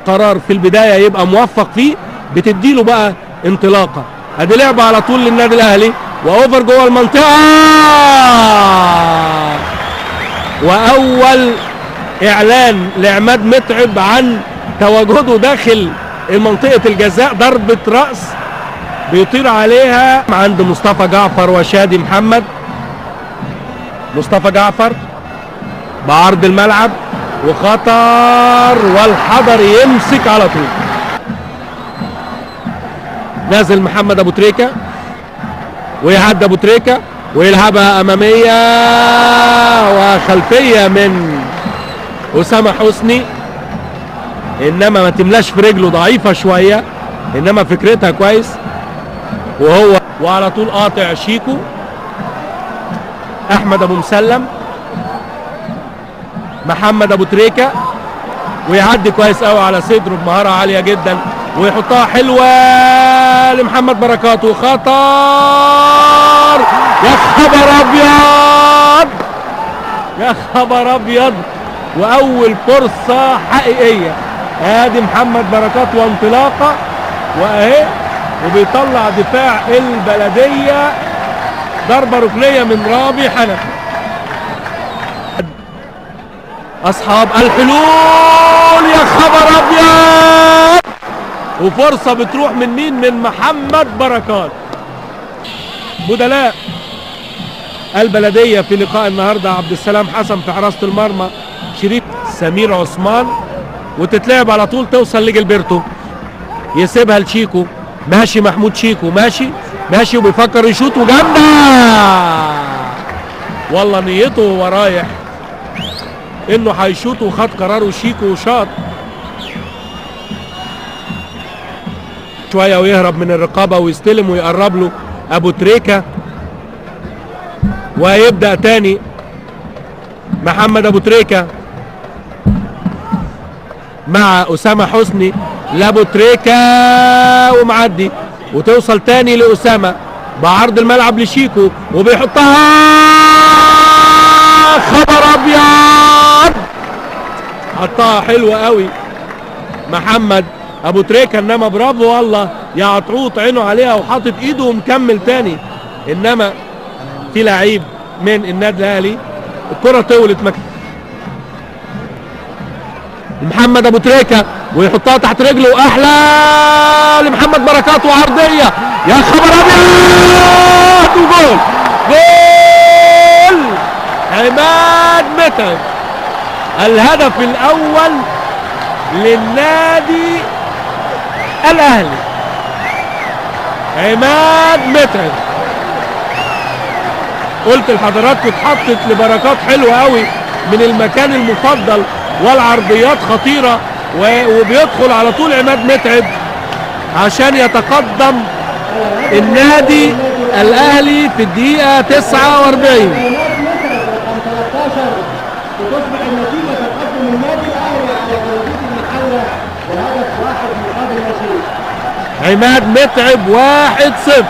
قرار في البدايه يبقى موفق فيه بتديله بقى انطلاقه. ادي لعبه على طول للنادي الاهلي واوفر جوه المنطقه، واول اعلان لعماد متعب عن تواجده داخل منطقه الجزاء. ضربه راس بيطير عليها عند مصطفى جعفر وشادي محمد. مصطفى جعفر بعرض الملعب وخطر، والحضر يمسك على طول. نازل محمد ابو تريكه ويعدي ابو تريكه ويلعبها اماميه وخلفيه من اسامه حسني، انما ما تملاش في رجله، ضعيفه شويه، انما فكرتها كويس. وعلى طول قاطع شيكو. احمد ابو مسلم، محمد ابو تريكه، ويعدي كويس قوي على صدره بمهاره عاليه جدا ويحطها حلوه لمحمد بركات وخطر. يا خبر ابيض، يا خبر ابيض، واول فرصه حقيقيه. ادي محمد بركات وانطلاقه واهي، وبيطلع دفاع البلديه ضربه ركنيه من رامي حنفي. اصحاب الحلول، يا خبر ابيض، وفرصه بتروح من مين؟ من محمد بركات. بدلاء البلديه في لقاء النهارده عبد السلام حسن في حراسه المرمى، شريف سمير عثمان، وتتلعب على طول توصل لجilberto، يسيبها لشيكو. ماشي محمود شيكو، ماشي ماشي وبيفكر يشوط وجامده، والله نيته وهو رايح انه هيشوط وخد قراره شيكو وشاط شويه ويهرب من الرقابه ويستلم ويقرب له ابو تريكه، ويبدا تاني محمد ابو تريكه مع اسامه حسني لابو تريكه ومعدي، وتوصل تاني لاسامه بعرض الملعب لشيكو وبيحطها. خبر ابيض، حطها حلوه قوي محمد ابو تريكه، انما برافو والله يا عطروط، عينه عليها وحاطط ايده ومكمل تاني. انما في لعيب من النادي الاهلي الكره طولت محمد ابو تريكه ويحطها تحت رجله، واحلى لمحمد بركات وعرضيه. يا خبر ابيض، وجول، جول عماد متعب، الهدف الاول للنادي الاهلي. عماد متعب، قلت لحضراتكم اتحطت لبركات حلوه قوي من المكان المفضل والعرضيات خطيره، وبيدخل على طول عماد متعب عشان يتقدم النادي الاهلي في الدقيقه 49. وتصبح النتيجه تقدم النادي الاهلي على موجود المحله بهدف واحد مقابل لا شيء. عماد متعب 1-0.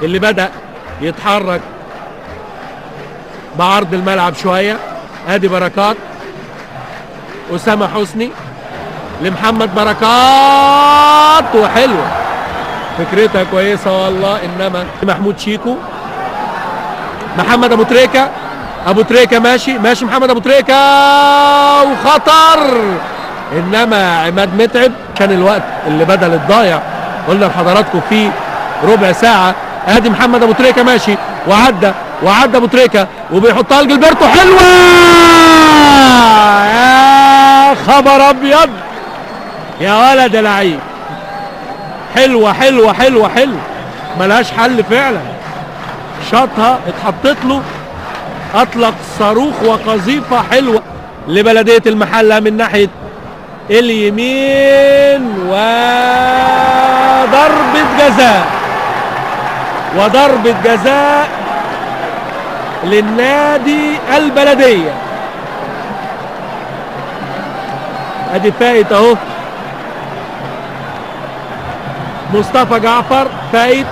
اللي بدأ يتحرك بعرض الملعب شويه، ادي بركات، اسامه حسني لمحمد بركات، وحلوه فكرتها كويسه والله. انما محمود شيكو، محمد ابو تريكه، ابو تريكه ماشي ماشي، محمد ابو تريكه وخطر، انما عماد متعب كان الوقت اللي بدل الضايع قلنا لحضراتكم فيه ربع ساعه. ادي محمد ابو تريكه ماشي وعدى ابو تريكه وبيحطها لجilberto، حلوه، يا خبر ابيض يا ولد يا لعيب، حلوه حلوه حلوه حلوه، ملهاش حل فعلا. شاطها اتحطت له، اطلق صاروخ وقذيفه حلوه لبلديه المحله من ناحيه اليمين، وضربه جزاء، وضربه جزاء للنادي البلديه. ادي فايت اهو مصطفى جعفر، فايت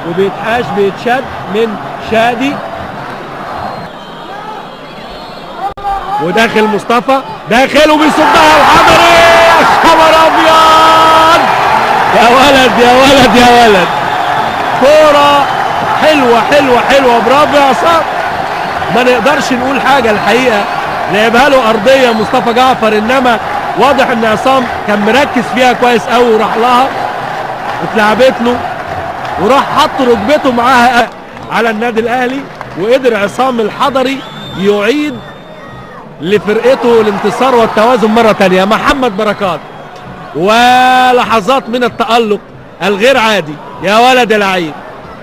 وبيتحاش بيتشد من شادي. وداخل مصطفى، داخل وبيصدها الحضري. يا خبر ابيض، يا ولد يا ولد يا ولد، كوره حلوه حلوه حلوه، برافو يا عصام. ما نقدرش نقول حاجه الحقيقه، لعبها له ارضيه مصطفى جعفر، انما واضح ان عصام كان مركز فيها كويس قوي وراح لها اتلعبت له وراح حط ركبته معاها على النادي الاهلي، وقدر عصام الحضري يعيد لفرقته الانتصار والتوازن مره ثانيه. محمد بركات ولحظات من التألق الغير عادي، يا ولد يا لعيب،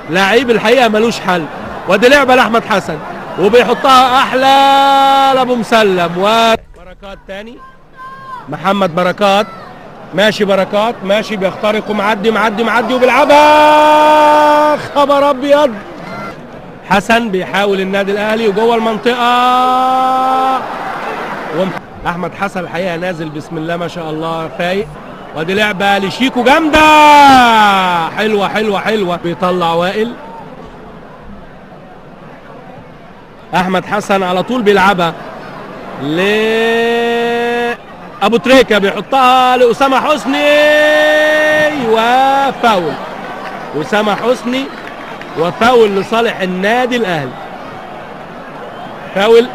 لعيب الحقيقه ملوش حل. ودي لعبه لاحمد حسن وبيحطها احلى لابو مسلم. وبركات تاني، محمد بركات ماشي، بركات ماشي بيخترق ومعدي معدي معدي وبيلعبها. خبر ابيض، حسن بيحاول النادي الاهلي وجوه المنطقه، احمد حسن الحقيقه نازل بسم الله ما شاء الله فايق. ودي لعبه لشيكو جامده، حلوه حلوه حلوه، بيطلع وائل. احمد حسن على طول بيلعبها ل ابو تريكه، بيحطها لاسامه حسني وفاول. اسامه حسني وفاول لصالح النادي الاهلي، فاول.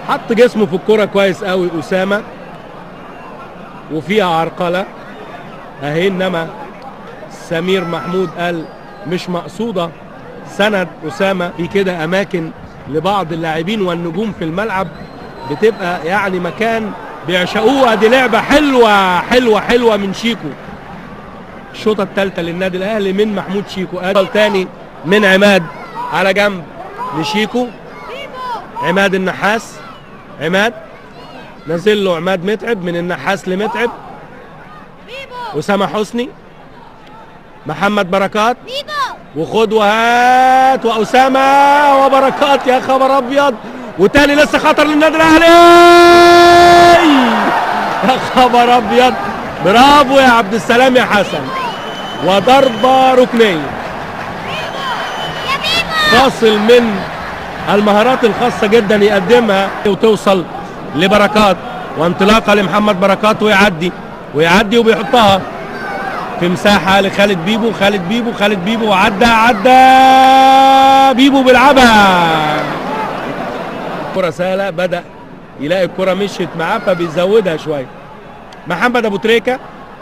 حط جسمه في الكرة كويس قوي اسامه، وفيها عرقله اهي، انما سمير محمود قال مش مقصوده. سند اسامه في كده اماكن لبعض اللاعبين والنجوم في الملعب بتبقى يعني مكان بيعشقوها. دي لعبه حلوه حلوه حلوه من شيكو. الشوطه الثالثه للنادي الاهلي من محمود شيكو. ادخل تاني من عماد على جنب لشيكو، عماد النحاس، عماد نزل له عماد متعب، من النحاس لمتعب، اسامه حسني، محمد بركات، وخد وهات واسامه وبركات. يا خبر ابيض، وتاني لسه خطر للنادي الاهلي. يا خبر ابيض، برافو يا عبد السلام يا حسن، وضربه ركنيه. فاصل من المهارات الخاصه جدا يقدمها وتوصل لبركات، وانطلاقه لمحمد بركات ويعدي ويعدي وبيحطها في مساحه لخالد بيبو. خالد بيبو، خالد بيبو، عدى بيبو بيلعبها. الكره سهله، بدا يلاقي الكره مشيت معاه فبيزودها شويه. محمد ابو تريكه،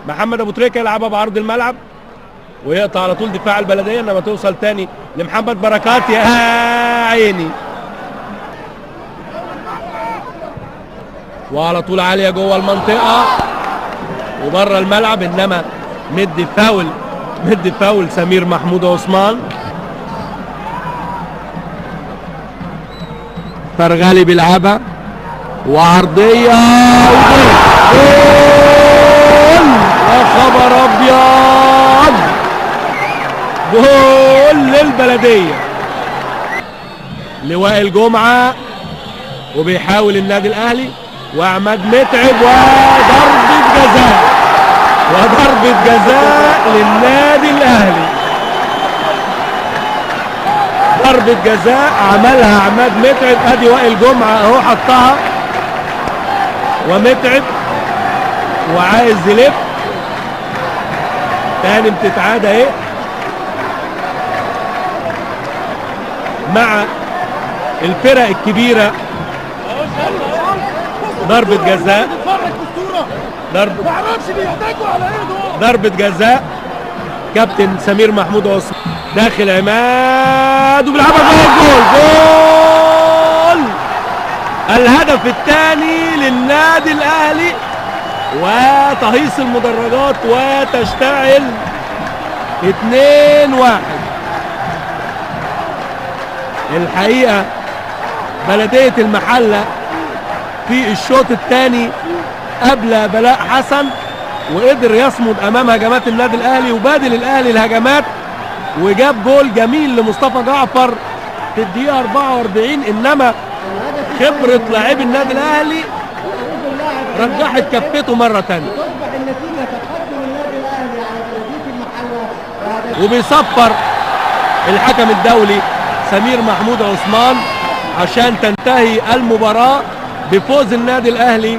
محمد ابو تريكه يلعبها بعرض الملعب ويقطع على طول دفاع البلديه، انما توصل تاني لمحمد بركات. يا عيني، وعلى طول عاليه جوه المنطقه وبره الملعب، انما مدي فاول، مدي فاول سمير محمود عثمان. فرغالي بيلعبها وعرضيه جول. يا خبر ابيض، جول للبلديه. لوائل جمعه وبيحاول النادي الاهلي، وعماد متعب، وضربه جزاء، وضربه جزاء للنادي الاهلي. ضربه جزاء عملها عماد متعب. ادي وائل جمعه اهو حطها، ومتعب وعايز يلف تاني، بتتعاد اهي مع الفرق الكبيره. ضربه جزاء، ضربه جزاء. كابتن سمير محمود عثمان داخل عماد وبيلعبها جول. جول الهدف الثاني للنادي الاهلي، وتهيص المدرجات وتشتعل 2-1. الحقيقه بلديه المحله في الشوط الثاني قبل بلاء حسن، وقدر يصمد امام هجمات النادي الاهلي، وبادل الاهلي الهجمات وجاب جول جميل لمصطفى جعفر في الدقيقه 44. انما خبره لاعبي النادي الاهلي رجحت كفته مره ثانيه، وبيصفر الحكم الدولي سمير محمود عثمان عشان تنتهي المباراة بفوز النادي الأهلي